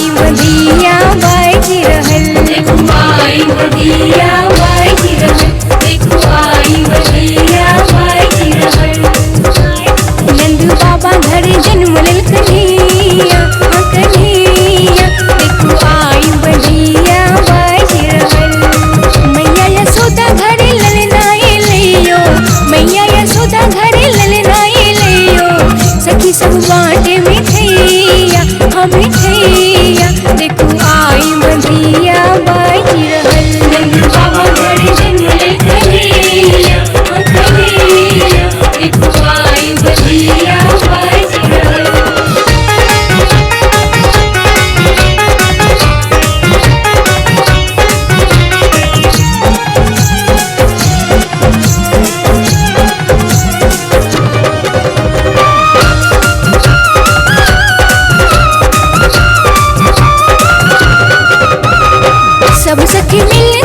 आई बधिया बाजी रहल, देखो आई बधिया बाजी रहल, देखो आई बधिया बाजी रहल। नंद बाबा घर जन्म लेल कन्हैया, कन्हैया, देखो आई बधिया बाजी रहल। मैया यशोदा घर ललना एलैयो, मैया यशोदा घर ललना एलैयो, सखी सब बाटे मिठैया, हाँ मिठैया, देखो आई बधिया बाजी रहल। नंद बाबा घर जन्म लेल कन्हैया, कन्हैया, देखो आई बधिया बाजी रहल। सब सखी मिल